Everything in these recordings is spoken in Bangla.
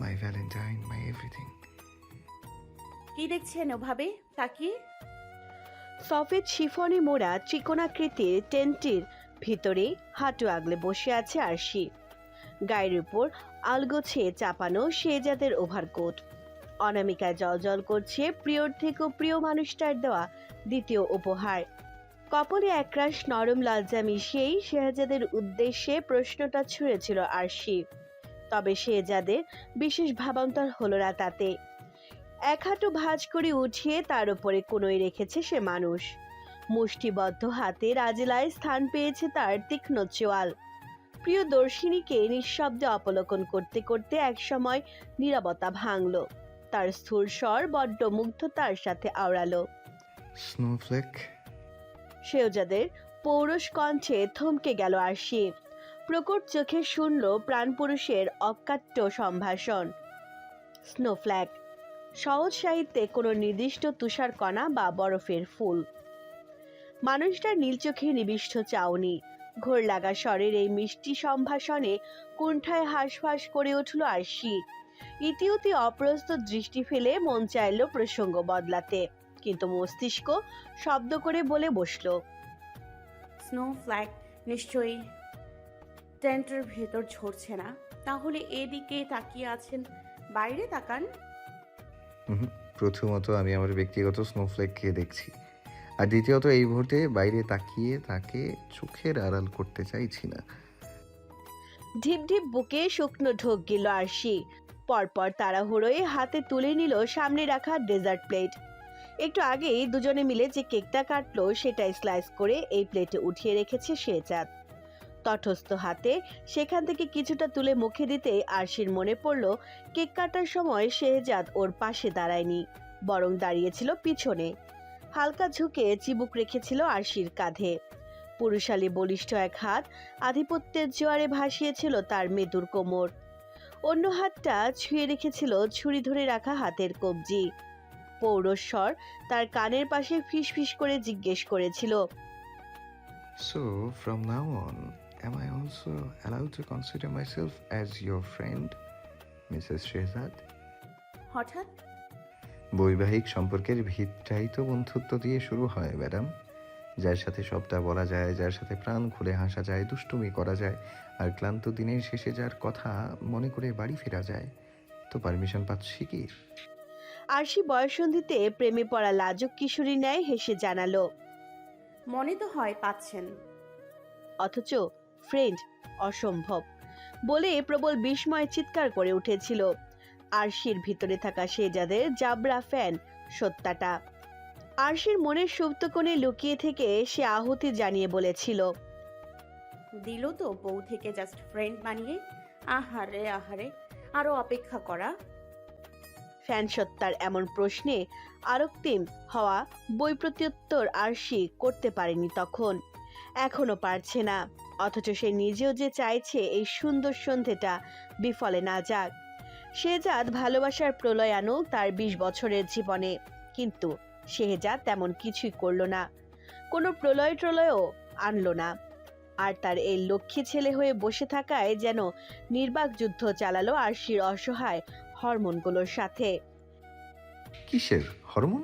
মাই ভ্যালেন্টাইন, মাই এভরিথিং। কি দেখছেন ওভাবে তাকিয়ে? সফেদ শিফনে মোড়া ত্রিকোণাকৃতির টেন্টটির ভিতরে হাঁটু আগলে বসে আছে আরশি। গায়ের উপর আলগোছে চাপানো শেহজাদের ওভারকোট। অনামিকায় জলজল করছে প্রিয়র থেকেও প্রিয় মানুষটার দেওয়া দ্বিতীয় উপহার। কপালে একরাশ নরম লজ্জা মিশিয়েই শেহজাদের উদ্দেশ্যে প্রশ্নটা ছুঁড়েছিল আরশি। তবে শেহজাদের বিশেষ ভাবান্তর হলো না তাতে। এক হাঁটু ভাঁজ করে উঠিয়ে তার উপরে কোনোই রেখেছে সে মানুষ। মুষ্টিবদ্ধ হাতে রাজিলায় স্থান পেয়েছে তার তীক্ষ্ণ চোয়াল। প্রিয় দর্শিনীকে নিঃশব্দে অবলোকন করতে করতে একসময় নীরবতা ভাঙল। তার স্থূল স্বর বড্ড মুগ্ধতার সাথে আওড়ালো। স্নোফ্লেক। শেহজাদের পৌরষ কণ্ঠে থমকে গেল আরশি। প্রকট চোখে শুনল প্রাণপুরুষের অকাট্য সম্ভাষণ। স্নোফ্ল্যাক, সহজ সাহিত্যে কোনো নির্দিষ্ট তুষারকণা বা বরফের ফুল। মানুষটার নীল চোখে নিবিষ্ট চাউনি, ঘোর লাগা স্বরের এই মিষ্টি সম্ভাষণে কুণ্ঠায় হাঁসফাঁস করে উঠল আরশি। ইতিউতি অপ্রস্তুত দৃষ্টি ফেলে মন চাইল প্রসঙ্গ বদলাতে, কিন্তু মস্তিষ্ক শব্দ করে বলে বসল, স্নো ফ্ল্যাগ নিশ্চয়ই টেন্টের ভেতর ঝরছে না। তাহলে এদিকে তাকিয়ে আছেন, বাইরে তাকান। প্রথমত আমি আমার ব্যক্তিগত স্নোফ্লেককে দেখছি, আর দ্বিতীয়ত এই মুহূর্তে বাইরে তাকিয়ে তাকে চোখের আড়াল করতে চাইছি না। ঢিপ ঢিপ বুকে শুকনো ঢোক গেল আরশি। পরপর তাড়াহুড়োয় হাতে তুলে নিল সামনে রাখা ডেজার্ট প্লেট। একটু আগেই দুজনে মিলে যে কেকটা কাটলো সেটাই স্লাইস করে এই প্লেটে উঠিয়ে রেখেছে শেহজাদ। তটস্থ হাতে সেখান থেকে কিছুটা তুলে মুখে দিতে আরশির মনে পড়ল কেক কাটার সময় শেহজাদ ওর পাশে দাঁড়ায়নি, বরং দাঁড়িয়েছিল পিছনে। হালকা ঝুঁকে চিবুক রেখেছিল আরশির কাঁধে। পুরুষালী বলিষ্ঠ এক হাত আধিপত্যের জোয়ারে ভাসিয়েছিল তার মেদুর কোমর। অন্য হাতটা ছুঁয়ে রেখেছিল ছুরি ধরে রাখা হাতের কবজি। পৌরস্বর তার কানের পাশে ফিসফিস করে জিজ্ঞেস করেছিল, So from now on, am I also allowed to consider myself as your friend, Mrs. Shehzad? হঠাৎ? বৈবাহিক সম্পর্কের ভিতটাই তো বন্ধুত্ব দিয়ে শুরু হয় ম্যাডাম। যার সাথে সবটা বলা যায়, যার সাথে প্রাণ খুলে হাসা যায়, দুষ্টুমি করা যায়, আর ক্লান্ত দিনের শেষে যার কথা মনে করে বাড়ি ফেরা যায়, তো পারমিশন পাচ্ছি কি? আরশি বয়সন্ধিতে প্রেমে পড়া লাজুক কিশোরী ন্যায় হেসে জানালো, মনে তো হয় পাচ্ছেন। অথচ ফ্রেন্ড অসম্ভব বলে প্রবল বিস্ময় চিৎকার করে উঠেছিল। আরশির ভিতরে থাকা শেহজাদের জাবরা ফ্যান সত্যাটা। আরশির মনের সুপ্ত কোণে লুকিয়ে থেকে সে আহুতি জানিয়ে বলেছিল, দিল তো বউ থেকে জাস্ট ফ্রেন্ড বানিয়ে। আহারে আহারে, আরো অপেক্ষা করা। ফ্যান সত্তার এমন প্রশ্নে আরক্তিম হওয়া বই প্রত্যুত্তর আরশি করতে পারেনি তখন, এখনো পারছে না। অথচ সে নিজেও যে চাইছে এই সুন্দর সন্ধেটা বিফলে না যাক। শেহজাদ ভালোবাসার প্রলয় আনুক তার 20 বছরের জীবনে, কিন্তু শেহজাদ তেমন কিছুই করলো না, কোনো প্রলয় ট্রলয়ও আনলো না। আর তার এই লক্ষ্মী ছেলে হয়ে বসে থাকায় যেন নির্বাক যুদ্ধ চালালো আরশির অসহায় হরমোনগুলোর সাথে। কিসের হরমোন?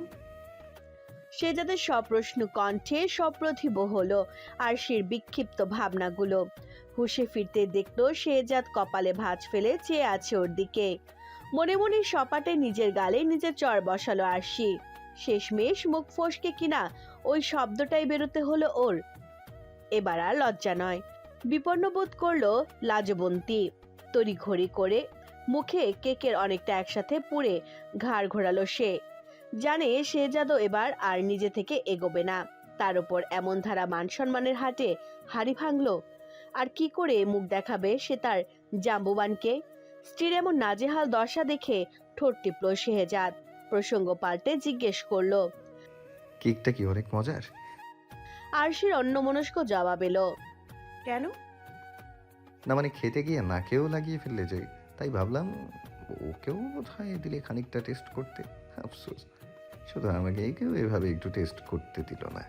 শেহজাদের সপ্রশ্ন কণ্ঠে সপ্রতিভ হলো আরশির বিক্ষিপ্ত ভাবনাগুলো। হুঁশে ফিরতে দেখলো শেহজাদ কপালে ভাঁজ ফেলে চেয়ে আছে ওর দিকে। মনে মনে সপাটে নিজের গালে নিজের চর বসালো আরশি। শেষমেশ মুখ ফসকে কিনা ওই শব্দটাই বেরোতে হলো ওর। এবার আর লজ্জা নয়, বিপন্ন বোধ করলো লাজবন্তী। তড়িঘড়ি করে মুখে কেকের অনেকটা একসাথে পুড়ে ঘাড় ঘোরালো সে। জানে শেহজাদও এবার আর নিজে থেকে এগোবে না। তার উপর এমন ধারা মান সম্মানের হাটে হাড়ি ভাঙলো। আর কি করে মুখ দেখাবে সে তার জাম্বুবানকে? স্ত্রীর এমন নাজেহাল দশা দেখে ঠোঁট টিপল শেহজাদ। প্রসঙ্গ পাল্টে জিজ্ঞেস করলো, কেকটা কি অনেক মজার? আরশির অন্যমনস্ক জবাব এলো, কেন? না মানে খেতে গিয়ে নাকেও লাগিয়ে ফেললে যে, তাই ভাবলাম ওকেও বোধহয় দিলে খানিকটা টেস্ট করতে। আফসোস শুধু আমাকে কেউ এভাবে একটু টেস্ট করতে দিল না।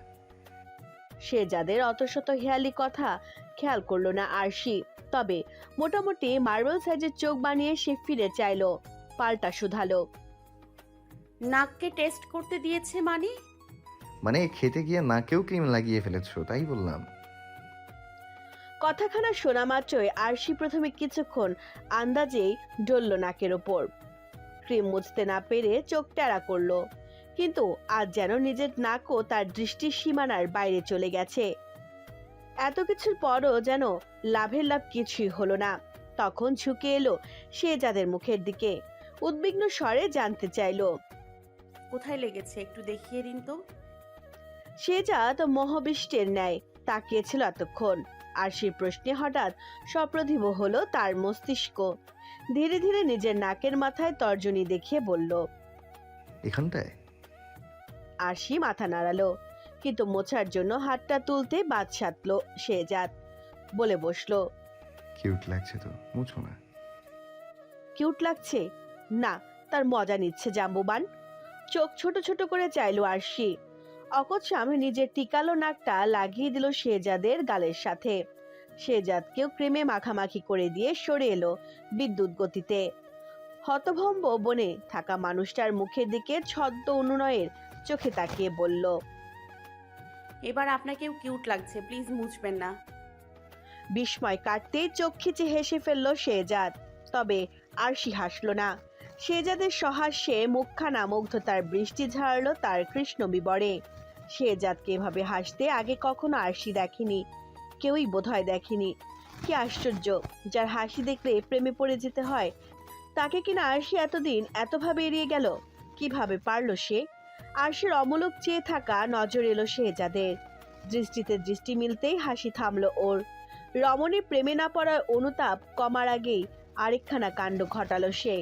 শেহজাদের অত শত হেয়ালি কথা খেয়াল করলো না আরশি। তবে মোটামুটি মার্বেল সাইজের চোখ বানিয়ে সে ফিরে চাইলো, পাল্টা শুধালো। নাককে টেস্ট করতে দিয়েছে মানে? মানে খেতে গিয়ে নাকেও ক্রিম লাগিয়ে ফেলেছো তাই বললাম। কথাখানা শোনা মাত্রই আরশি প্রথমে কিছুক্ষণ আন্দাজেই ডলল নাকের ওপর। ক্রিম মুছতে না পেরে চোখ টেরা করলো, কিন্তু আজ যেন নিজের নাকও তার দৃষ্টির সীমানার বাইরে চলে গেছে। এত কিছুর পরও যেন লাভের লাভ কিছুই হলো না। তখন ঝুঁকে এলো শেহজাদের মুখের দিকে, উদ্বিগ্ন স্বরে জানতে চাইলো। কোথায় লেগেছে একটু দেখিয়ে দিন তো। শেহজাদ মহাবিষ্টের ন্যায় তাকিয়েছিল এতক্ষণ। আরশির প্রশ্নে হঠাৎ সপ্রতিভ হলো তার মস্তিষ্ক। ধীরে ধীরে নিজের নাকের মাথায় তর্জনী দেখিয়ে বলল। এখানটায়? আরশি মাথা নাড়ালো, কিন্তু মোছার জন্য হাতটা তুলতে বাদ সাধলো শেহজাদ। বলে বসলো। কিউট লাগছে তো, মুছো না। কিউট লাগছে না, তার মজা নিচ্ছে জাম্বুবান। চোখ ছোট ছোট করে চাইলো আরশি। অকস্মাৎ নিজের টিকালো নাকটা লাগিয়ে দিল শেহজাদের গালের সাথে। শেহজাদকেও ক্রিমে মাখামাখি করে দিয়ে সরে এলো বিদ্যুৎ গতিতে। হতভম্ব বনে থাকা মানুষটার মুখের দিকে ছদ্ম অনুনয়ের চোখে তাকিয়ে বলল। এবার আপনাকেও কিউট লাগছে, প্লিজ মুছবেন না। বিস্ময় কাটতেই চোখ খিচে হেসে ফেললো শেহজাদ। তবে আরশি হাসলো না। শেহজাদের সহাস্যে মুখখানা মুগ্ধতার বৃষ্টি ঝাড়লো তার কৃষ্ণ বিবরে। শেহজাদকে এভাবে হাসতে আগে কখনো আরশি দেখেনি, কেউই বোধহয় দেখেনি। কি আশ্চর্য, যার হাসি দেখলে প্রেমে পড়ে যেতে হয়, তাকে কিনা আরশি এতদিন এতভাবে এড়িয়ে গেল। কিভাবে পারল সে? আরশির অমলক চেয়ে থাকা নজর এলো শেহজাদের। দৃষ্টিতে দৃষ্টি মিলতেই হাসি থামলো ওর। রমণীর প্রেমে না পড়ার অনুতাপ কমার আগেই আরেকখানা কাণ্ড ঘটালো সে।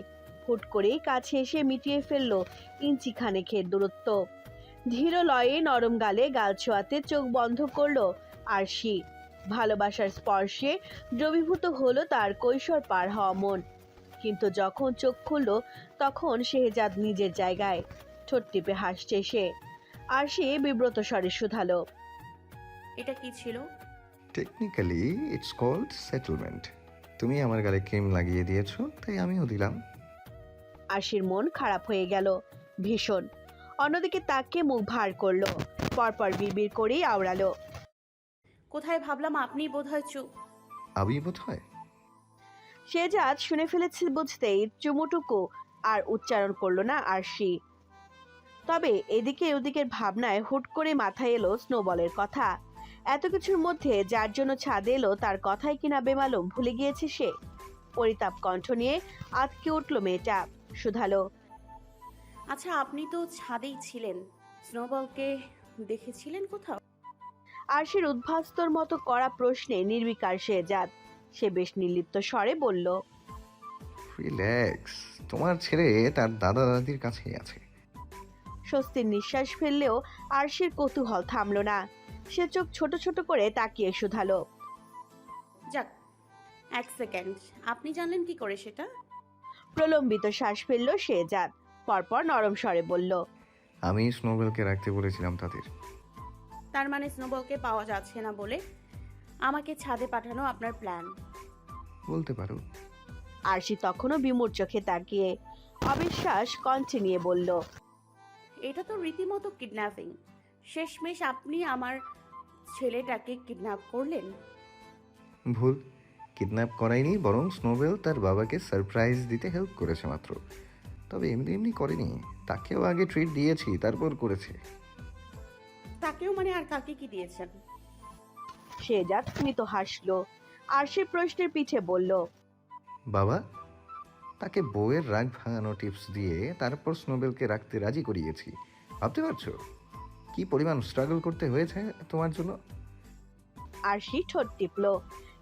হুট করেই কাছে এসে মিটিয়ে ফেললো ইঞ্চি খানেকের দূরত্ব। ধীর লয়ে নরম গালে গাল ছোঁয়াতে চোখ বন্ধ করলো আরশি। ভালোবাসার স্পর্শে দ্রবীভূত হলো তার কৈশোর পার হওয়া মন। কিন্তু যখন চোখ খুলল তখন শেহজাদ নিজের জায়গায়, ঠোঁট টিপে হাসছে সে। আরশি বিব্রত স্বরে শুধালো। এটা কি ছিল? Technically it's called settlement. তুমি আমার গালে ক্রিম লাগিয়ে দিয়েছো তাই আমিও দিলাম। আরশির মন খারাপ হয়ে গেল ভীষণ। অন্যদিকে তাকে মুখ ভার করলো, পরপর বিড়বিড় করেই আওড়ালো। কোথায় ভাবলাম আপনি বোধহয় চুপ। আমি বোধ হয়। শেহজাদ শুনে ফেলেছে বুঝতেই চুমুটুকু আর উচ্চারণ করলো না আরশি। তবে এদিকে ওদিকের ভাবনায় হুট করে মাথায় এলো স্নোবলের কথা। এত কিছুর মধ্যে যার জন্য ছাদে এলো তার কথাই কিনা বেমালুম ভুলে গিয়েছে সে। পরিতাপ কণ্ঠ নিয়ে আতকে উঠল মেয়েটা, শুধালো। আচ্ছা, আপনি তো ছাদেই ছিলেন, স্নোবলকে দেখেছিলেন কোথাও? আরশির উদ্ভাস্তর মতো করা প্রশ্নে নির্বিকার শেহজাদ। সে বেশ নির্লিপ্ত স্বরে বলল। রিল্যাক্স, তোমার ছেলে তার দাদা দাদির কাছেই আছে। স্বস্তির নিঃশ্বাস ফেললেও আরশির কৌতূহল থামলো না। সে চোখ ছোট ছোট করে তাকিয়ে শুধালো। যাক, এক সেকেন্ড, আপনি জানলেন কি করে সেটা? প্রলম্বিত শ্বাস ফেললো শেহজাদ, পরপর নরম স্বরে বলল। আমি স্নোবেলকে রাখতে বলেছিলাম তাদের। তার মানে স্নোবলকে পাওয়া যাচ্ছে না বলে আমাকে ছাদে পাঠানো আপনার প্ল্যান? বলতে পারো। আরশি তখনও বিমূঢ় চোখে তাকিয়ে অবিশ্বাস কণ্ঠে নিয়ে বলল। এটা তো রীতিমতো কিডন্যাপিং। শেষমেশ আপনি আমার ছেলেটাকে কিডন্যাপ করলেন। ভুল, কিডন্যাপ করায়নি, বরং স্নোবেল তার বাবাকে সারপ্রাইজ দিতে হেল্প করেছে মাত্র। তবে এমনি এমনি করেনি, তাকেও আগে ট্রিট দিয়েছি তারপর করেছে। তাকেও মানে? আর কাকে কি দিয়েছেন? শেহজাদ স্মিত হাসলো। আরশির প্রশ্নের পিঠে বলল। বাবা, তাকে বউয়ের রাগ ভাঙানো টিপস দিয়ে তারপর স্নোবেলকে রাখতে রাজি করিয়েছি। ভাবতে পারছো কি পরিমাণ স্ট্রাগল করতে হয়েছে তোমার জন্য? আরশি ঠোঁট টিপল।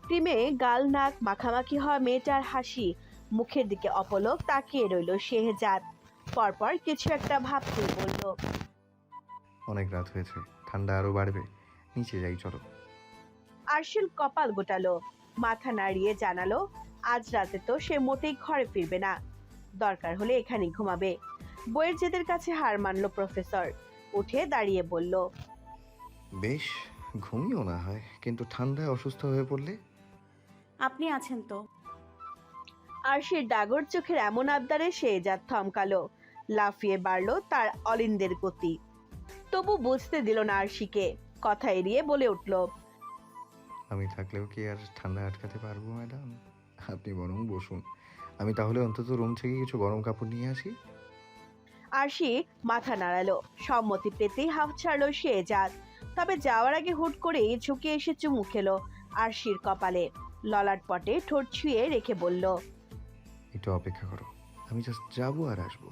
ক্রিমে গাল নাক মাখামাখি হওয়া মেয়েটার হাসি মুখের দিকে অপলক তাকিয়ে রইল শেহজাদ। পরপর কিছু একটা ভাবতেই বলল। অনেক রাত হয়েছে, ঠান্ডা আরো বাড়বে, নিচে যাই চলো। আরশিল কপাল গোটালো, মাথা নাড়িয়ে জানালো আজ রাতে তো সে মোটেই ঘরে ফিরবে না, দরকার হলে এখানেই ঘুমাবে। বইয়ের জেদের কাছে হার মানলো প্রফেসর। উঠে দাঁড়িয়ে বলল। বেশ, ঘুমিও না হয়, কিন্তু ঠান্ডায় অসুস্থ হয়ে পড়লে? আপনি আছেন তো? আরশির ডাগর চোখের এমন আবদারে শেহজাদ থমকালো, লাফিয়ে বাড়ল তার অলিন্দের গতি। তবু বুঝতে দিল না আরশিকে, কথা এড়িয়ে বলে উঠল, আমি থাকলেও কি আর ঠান্ডা আটকাতে পারবো ম্যাডাম? আপনি বরং বসুন, আমি তাহলে অন্তত রুম থেকে কিছু গরম কাপড় নিয়ে আসি। আরশি মাথা নাড়ালো, সম্মতি পেতেই হাফ ছাড়লো শেহজাদ। তবে যাওয়ার আগে হুট করেই ঝুঁকে এসে চুমু খেলো আরশির কপালে, ললাট পটে ঠোঁট ছুঁয়ে রেখে বলল, একটু অপেক্ষা করো, আমি জাস্ট যাবো আর আসবো।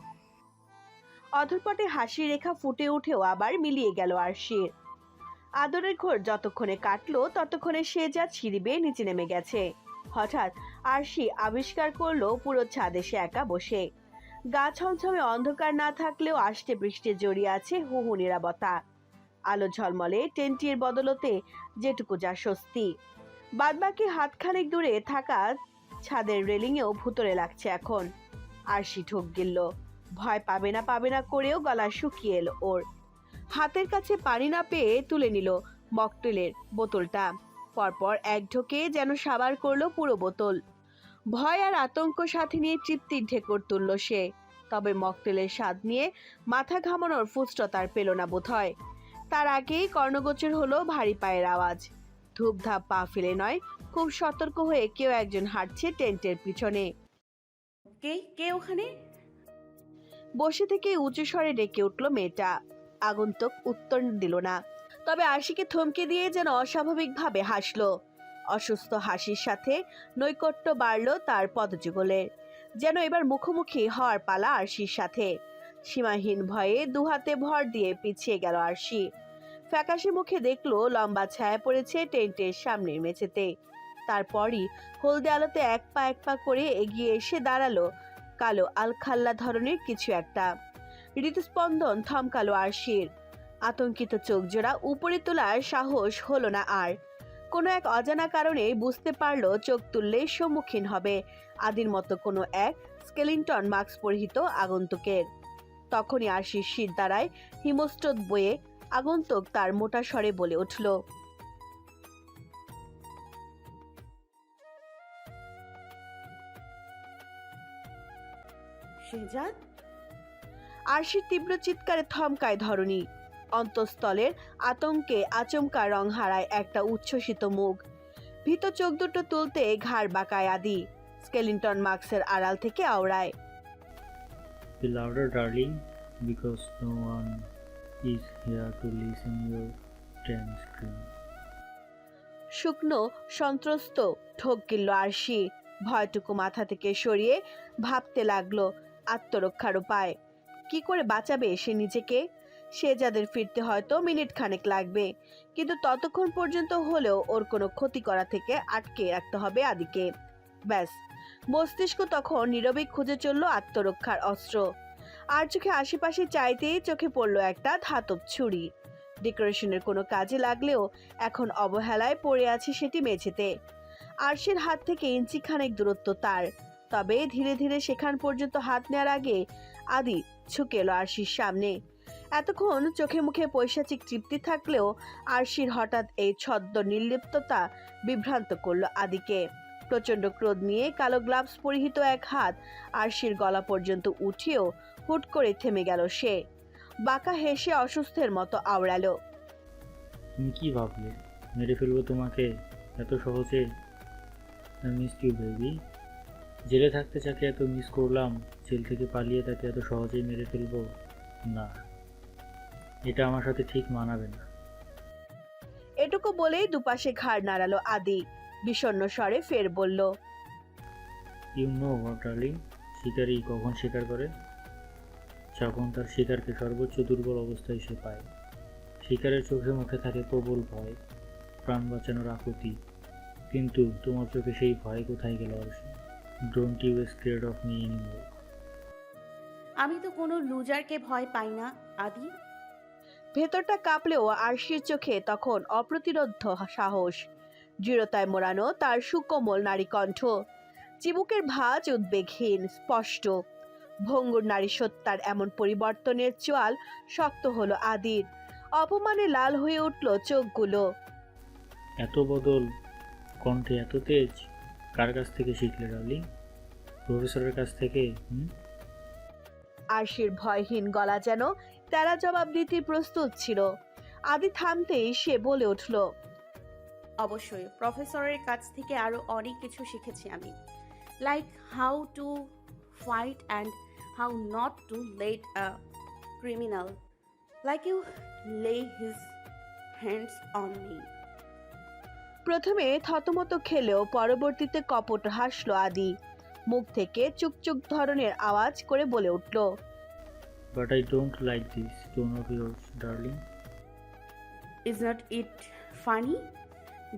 অধরপটে হাসির রেখা ফুটে উঠেও আবার মিলিয়ে গেল আরশির। আদরের ঘোর যতক্ষণে কাটলো ততক্ষণে শেহজাদ সিঁড়ি বেয়ে নিচে নেমে গেছে। হঠাৎ আরশি আবিষ্কার করলো পুরো ছাদে সে একা বসে। গা ছমছমে অন্ধকার না থাকলেও আষ্টে পৃষ্ঠে জড়িয়ে আছে হু হু নিরাপত্তা। আলো ঝলমলে টেন্টির বদলতে যেটুকু যা স্বস্তি, বাদবাকি হাতখানেক দূরে থাকা ছাদের রেলিংয়েও ভুতুরে লাগছে এখন। আরশি ঢোক গিলল, ভয় পাবে না করেও গলা শুকিয়ে এলো ওর। হাতের কাছে পানি না পেয়ে তুলে নিল মকটেলের বোতলটা, পরপর এক ঢোকে যেন সাবার করলো পুরো বোতল। ভয় আর আতঙ্ক সাথে নিয়ে তৃপ্তির ঢেকুর তুলল সে। তবে মকটেলের স্বাদ নিয়ে মাথা ঘামানোর ফুসরত আর পেল না বোধহয়। তার আগেই কর্ণগোচর হলো ভারী পায়ের আওয়াজ। ধূপধাপ পা ফেলে নয়, খুব সতর্ক হয়ে কেউ একজন হাঁটছে টেন্টের পিছনে। কে কে ওখানে? বসে থেকে উঁচু স্বরে ডেকে উঠল মেয়েটা। আগন্তুক উত্তর দিল না, তবে আরশিকে থমকে দিয়ে যেন অস্বাভাবিকভাবে হাসলো। অসুস্থ হাসির সাথে নৈকট্য বাড়ল তার পদযুগলের, যেন এবার মুখোমুখি হওয়ার পালা আরশির সাথে। সীমাহীন ভয়ে দুহাতে ভর দিয়ে পিছিয়ে গেল আরশি। ফ্যাকাশে মুখে দেখলো লম্বা ছায়া পড়েছে টেন্টের সামনের মেঝেতে। তারপরই হলদে আলোতে এক পা করে এগিয়ে এসে দাঁড়ালো কালো আলখাল্লা ধরনের কিছু একটা। হৃদস্পন্দন থমকালো আরশির। আতঙ্কিত চোখ জোড়া উপরে তোলার সাহস হলো না আর। কোনো এক অজানা কারণে বুঝতে পারলো চোখ তুললে সম্মুখীন হবে আদির মতো কোনো এক স্কেলিটন মাস্ক পরিহিত আগন্তুকের। তখনই আরশির শির দ্বারায় হিমস্রোত বয়ে আগন্তুক তার মোটা স্বরে বলে উঠল, শেহজাদ? আরশির তীব্র চিৎকারে থমকায় ধরণী। অন্তঃস্থলের আতঙ্কে আচমকা রং হারায় একটা উচ্ছ্বসিত মুখ। ভীত চোখ দুটো তুলতে ঘাড় বাঁকায় আদি। স্কেলিটন মাস্কের আড়াল থেকে আওড়ায়, Be louder, darling, because no one is here to listen your damn scream. শুকনো সন্ত্রস্ত ঠোক গিলল আরশি। ভয়টুকু মাথা থেকে সরিয়ে ভাবতে লাগলো আত্মরক্ষার উপায়। কি করে বাঁচাবে সে নিজেকে? শেহজাদের ফিরতে হয়তো মিনিট খানেক লাগবে, কিন্তু ততক্ষণ পর্যন্ত হলেও ওর কোনো ক্ষতি করা থেকে আটকে রাখতে হবে আদিকে। ব্যাস, মস্তিষ্ক তখন নীরবে খুঁজে চলল আত্মরক্ষার অস্ত্র। আর চোখে আশেপাশে চাইতেই চোখে পড়ল একটা ধাতব ছুরি। ডেকোরেশনের কোনো কাজে লাগলেও এখন অবহেলায় পড়ে আছে সেটি মেঝেতে। আরশির হাত থেকে ইঞ্চি খানেক দূরত্ব তার। তবে ধীরে ধীরে সেখান পর্যন্ত হাত নেওয়ার আগে আদি ঝুঁকে এলো আরশির সামনে। এতক্ষণ চোখে মুখে পৈশাচিক তৃপ্তি থাকলেও আরশির হঠাৎ এই ছদ্ম নির্লিপ্ততা বিভ্রান্ত করলো আদিকে। প্রচন্ড ক্রোধ নিয়ে কালো গ্লাভস পরিহিত এক হাত আরশির গলা পর্যন্ত উঠিয়েও হুট করে থেমে গেল সে। বাঁকা হেসে অসুস্থের মতো আওড়ালো, তুমি কি ভাবলে মেরে ফেলবো তোমাকে এত সহজে? I miss you baby. জেলে থাকতে যাকে এত মিস করলাম, জেল থেকে পালিয়ে তাকে এত সহজেই মেরে ফেলবো? না, এটা আমার সাথে ঠিক মানাবে না। এটুকু বলেই দুপাশে ঘাড় নাড়ালো আদি। বিষণ্ণ স্বরে ফের বলল, ইউ নো হোয়াট ডার্লিং, শিকারী কখন শিকার করে? যখন তার শিকারকে সর্বোচ্চ দুর্বল অবস্থায় সে পায়। শিকারের চোখে মুখে থাকে প্রবল ভয়, প্রাণ বাঁচানোর আকুতি। কিন্তু তোমার চোখে সেই ভয় কোথায় গেল Arshi? Don't you scared of me anymore. আমি তো কোনো লুজারকে ভয় পাই না আদি। ভেতরটা কাঁপলেও আরশির চোখে তখন অপ্রতিরোধ্য সাহস। দৃঢ়তায় মোড়ানো তার সুকোমল নারী কণ্ঠ, চিবুকের ভাঁজ উদ্বেগহীন স্পষ্ট। ভঙ্গুর নারী সত্তার এমন পরিবর্তনের চোয়াল শক্ত হলো আদির। অপমানে লাল হয়ে উঠল চোখগুলো। এত বদল, কণ্ঠে এত তেজ, কার কাছ থেকে শিখলে ডার্লিং? প্রফেসরের কাছ থেকে? আরশির ভয়হীন গলা যেন তেরা জবাব দিতে প্রস্তুত ছিল। আদি থামতেই সে বলে উঠল, অবশ্যই প্রফেসরের কাছ থেকে আরো অনেক কিছু শিখেছি আমি, like how to fight and how not to let a criminal like you lay his hands on me. প্রথমে থতমত খেলেও পরবর্তীতে কপট হাসল আদি। মুখ থেকে চুকচুক ধরনের আওয়াজ করে বলে উঠল, but I don't like this tone of yours darling. Is not it funny?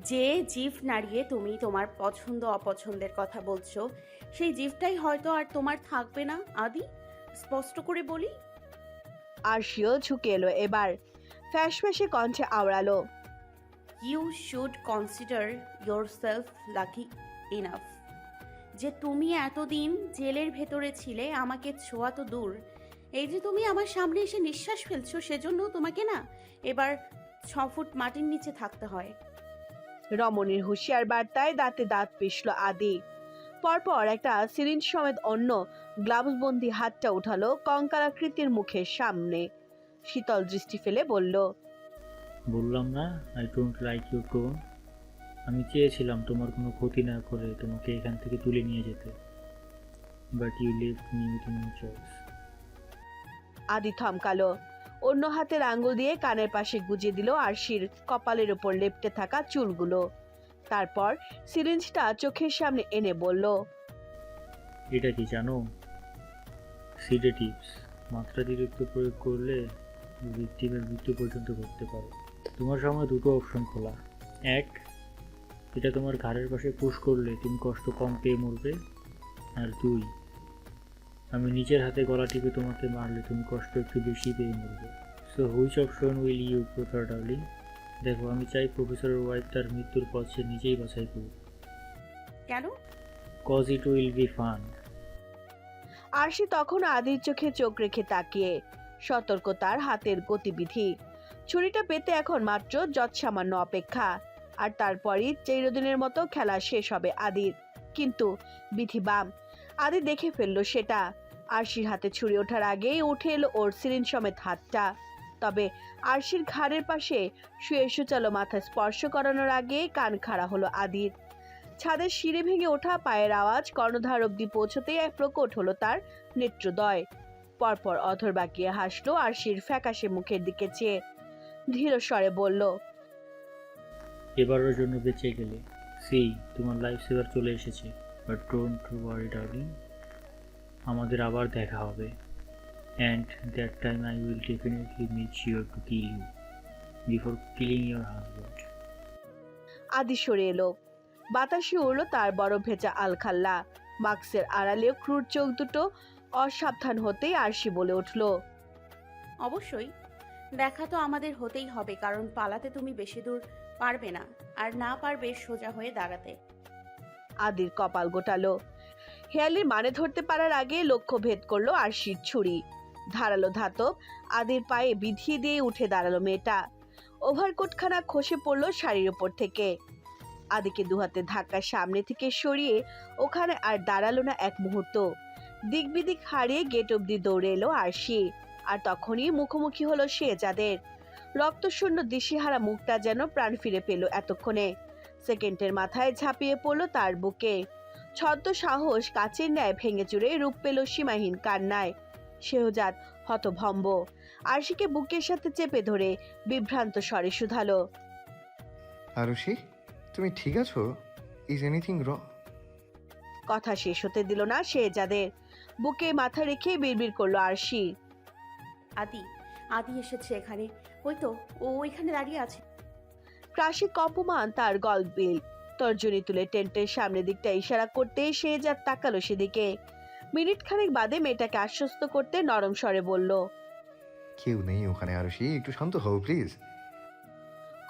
যে জিভ নাড়িয়ে তুমি তোমার পছন্দ অপছন্দের কথা বলছো, সেই জিভটাই হয়তো আর তোমার থাকবে না আদি। স্পষ্ট করে বলি। আরশিও ঝুঁকে এলো এবার, ফ্যাসফ্যাসে কণ্ঠে আওড়ালো, you should consider yourself lucky enough যে তুমি এতদিন জেলের ভেতরে ছিলে, আমাকে ছোঁয়া তো দূর, এই যে তুমি আমার সামনে এসে নিঃশ্বাস ফেলছো, সেজন্য তোমাকে না এবার 6 ফুট মাটির নিচে থাকতে হয়। রমণীর হুঁশিয়ার বার্তায় দাঁতে দাঁত পিষল আদি। পরপর একটা সিরিঞ্জ সমেত অন্য গ্লাভসবন্দি হাতটা উঠালো কঙ্কালাকৃতির মুখের সামনে। শীতল দৃষ্টি ফেলে বলল, বললাম না I don't like your tone. আমি চেয়েছিলাম তোমার কোনো ক্ষতি না করে তোমাকে এখান থেকে তুলে নিয়ে যেতে, but you left me with no choice. Adi থমকালো, অন্য হাতের আঙ্গুল দিয়ে কানের পাশে গুজে দিল আরশির কপালের উপর লেপ্টে থাকা চুলগুলো। তারপর সিরিঞ্জটা চোখের সামনে এনে বলল, এটা কি জানো? সিডেটিভস। মাত্রাতিরিক্ত প্রয়োগ করলে ভিকটিমের মৃত্যু পর্যন্ত ঘটতে পারে। তোমার সামনে দুটো অপশন খোলা। এক, এটা তোমার ঘাড়ের পাশে পুশ করলে তুমি কষ্ট কম পেয়ে মরবে। আর দুই, আমি নিজের হাতে গলা টিপে তোমাকে মারলে তুমি কষ্ট একটু বেশি পেয়ে মরবে। So which option will you prefer darling? দেখো, আমি চাই প্রফেসরের ওয়াইফ তার মৃত্যুর পথ সে নিজেই বাছাই করুক। কেন? Cause it will be fun. Arshi তখন আদির চোখে চোখ রেখে তাকিয়ে, সতর্কতার হাতের গতিবিধি। ছুরিটা পেতে এখন মাত্র যৎসামান্য অপেক্ষা, আর তারপরই চিরদিনের মতো খেলা শেষ হবে আদির। কিন্তু বিধি বাম, আদি দেখে ফেললো সেটা। আরশির হাতে ছুরি ওঠার আগেই উঠে এলো ওর সিরিঞ্জ সমেত হাতটা। তবে আরশির ঘাড়ের পাশে শুয়ে সুচালো মাথা স্পর্শ করানোর আগে কান খাড়া হলো আদির। ছাদের সিঁড়ি ভেঙে ওঠা পায়ের আওয়াজ কর্ণধার অব্দি পৌঁছতেই এক প্রকট হলো তার নেত্রদয়। পরপর অধর বাঁকিয়ে হাসলো আরশির ফ্যাকাশে মুখের দিকে চেয়ে। ধীর স্বরে বলল, এবারের জন্য বেঁচে গেলে। সি, তোমার লাইফ সেভার চলে এসেছে। বাট ডোন্ট ওয়ারি ডার্লিং, আমাদের আবার দেখা হবে। And that time I will definitely make sure to kill you before killing your husband. Adi সরে এলো। বাতাসে উড়ল তার বড় ভেজা আলখাল্লা। মাস্কের আড়ালে ক্রুর চোখ দুটো অসাবধান হতেই আরশি বলে উঠল, অবশ্যই দেখা তো আমাদের হতেই হবে, কারণ পালাতে তুমি বেশি দূর পারবে না, আর না পারবে সোজা হয়ে দাঁড়াতে। আদির কপাল গোটালো। হেয়ালির মানে ধরতে পারার আগে লক্ষ্য ভেদ করলো আরশির ছুরি। ধারালো ধাতব আদির পায়ে বিধিয়ে দিয়ে উঠে দাঁড়ালো মেয়েটা। ওভারকোটখানা খসে পড়লো শাড়ির ওপর থেকে। আদিকে দুহাতে ধাক্কা সামনে থেকে সরিয়ে ওখানে আর দাঁড়ালো না এক মুহূর্ত। দিক বিদিক হারিয়ে গেট অব্দি দৌড়ে এলো আরশি। আর তখনই মুখোমুখি হলো সে যাদের। রক্তশূন্য দিশেহারা মুখটা যেন প্রাণ ফিরে পেল এতক্ষণে। সেকেন্ডের মাথায় ঝাঁপিয়ে পড়লো তার বুকে। ছদ্ম সাহস কাচের ন্যায় ভেঙে চুরে রূপ পেল সীমাহীন কান্নায়। শেহজাদ হতভম্ব, আরশিকে বুকের সাথে চেপে ধরে বিভ্রান্ত স্বরে শুধালো, আরুষি, তুমি ঠিক আছো? ইজ এনিথিং র? কথা শেষ হতে দিল না শেহজাদের। বুকে মাথা রেখে বিড়বিড় করলো আরশি, আদি আদি এসেছে এখানে, ওই তো ও এখানে দাঁড়িয়ে আছে। ক্রাশি কম্পমান তার গলবিল। তর্জনী তুলে টেন্টের সামনের দিকটা ইশারা করতে শেহজাদ তাকালো সেদিকে। মিনিট খানেক বাদে মেয়েটাকে আশ্বস্ত করতে নরম স্বরে বলল, কেউ নেই ওখানে আরুষি, একটু শান্ত হও প্লিজ।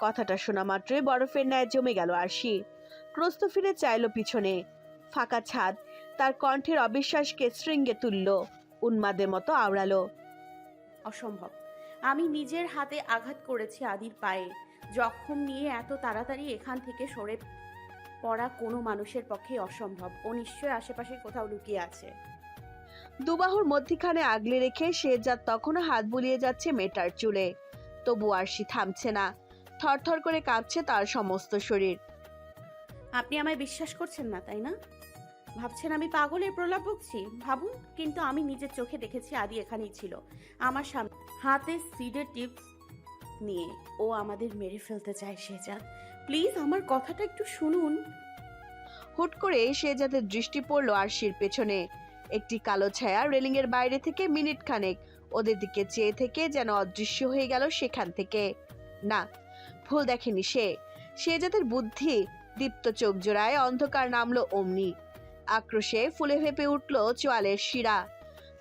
কথাটা শোনা মাত্রই বরফের ন্যায় জমে গেল আরশি। ক্রস্ত ফিরে চাইলো পিছনে। ফাঁকা ছাদ তার কণ্ঠের অবিশ্বাসকে শৃঙ্গে তুলল। উন্মাদের মতো আওড়ালো, অসম্ভব, আমি নিজের হাতে আঘাত করেছি আদির পায়ে, জখম নিয়ে এত তাড়াতাড়ি এখান থেকে সরে পড়া কোনো মানুষের পক্ষে অসম্ভব। ও নিশ্চয়ই আশেপাশে কোথাও লুকিয়ে আছে। দুবাহুর মধ্যিখানে আগলে রেখে শেহজাদ তখনও হাত বুলিয়ে যাচ্ছে মেয়েটার চুলে। তবু আরশি থামছে না, থরথর করে কাঁপছে তার সমস্ত শরীর। আপনি আমায় বিশ্বাস করছেন না, তাই না? ভাবছেন আমি পাগলের প্রলাপ বকছি? ভাবুন, কিন্তু আমি নিজের চোখে দেখেছি আদি এখানেই ছিল, আমার সামনে, হাতে সিডের টিপস নিয়ে। ও আমাদের মেরে ফেলতে চায়। শেহজাদ, প্লিজ আমার কথাটা একটু শুনুন। হুট করে শেহজাদের দৃষ্টি পড়ল আরশির পেছনে। একটি কালো ছায়া রেলিং এর বাইরে থেকে মিনিট খানেক ওদের দিকে চেয়ে থেকে যেন অদৃশ্য হয়ে গেল সেখান থেকে। না, ভুল দেখেনি সে। শেহজাদের বুদ্ধি দীপ্ত চোখ জোড়ায় অন্ধকার নামলো অমনি। আক্রোশে ফুলে ফেপে উঠল চোয়ালের শিরা।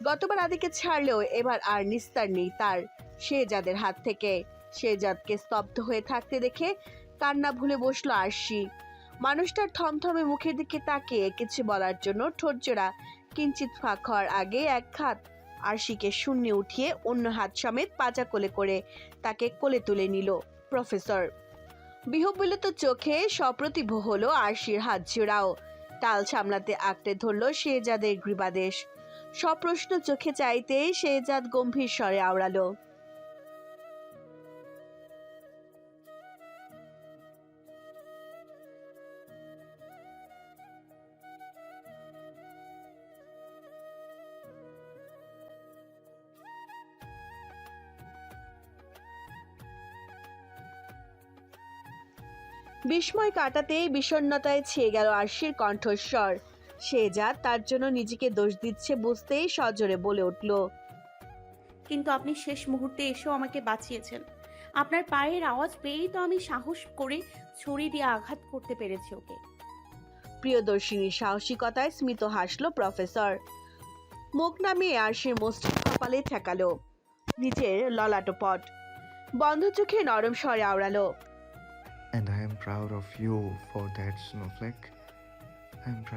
গতবার আদিকে ছাড়লেও এবার আর নিস্তার নেই তার শেহজাদের হাত থেকে। শেহজাদকে স্তব্ধ হয়ে থাকতে দেখে কান্না ভুলে বসলো আরশি। মানুষটার থমথমে মুখের দিকে তাকিয়ে কিছু বলার জন্য ঠোঁটজোড়া কিঞ্চিত ফাঁক হওয়ার আগে এক হাত আরশিকে শূন্যে উঠিয়ে অন্য হাত সমেত পাজা কোলে করে তাকে কোলে তুলে নিল প্রফেসর। বিহ্বলিত চোখে সপ্রতিভ হলো আরশির হাত জোড়াও। টাল সামলাতে আঁকড়ে ধরলো শেহজাদের গ্রীবাদেশ। সপ্রশ্ন চোখে চাইতেই শেহজাদ গম্ভীর স্বরে আওড়ালো, বিস্ময় কাটাতে বিষণ্ণতায় ছেয়ে গেল আরশির কণ্ঠস্বর। শেহজাদ তার জন্য নিজেকে দোষ দিচ্ছে বুঝতেই সজোরে বলে উঠল, কিন্তু আপনি শেষ মুহূর্তে এসেও আমাকে বাঁচিয়েছেন। আপনার পায়ের আওয়াজ পেয়েই তো আমি সাহস করে ছুরি দিয়ে আঘাত করতে পেরেছি ওকে। প্রিয়দর্শিনীর সাহসিকতায় স্মিত হাসলো প্রফেসর। মুখ নামিয়ে আরশির মস্তিষ্ক কপালে ঠেকালো নিচের ললাটপট। বন্ধ চোখে নরম স্বরে আওড়ালো, And I am proud of you for that, Snowflake. I am proud.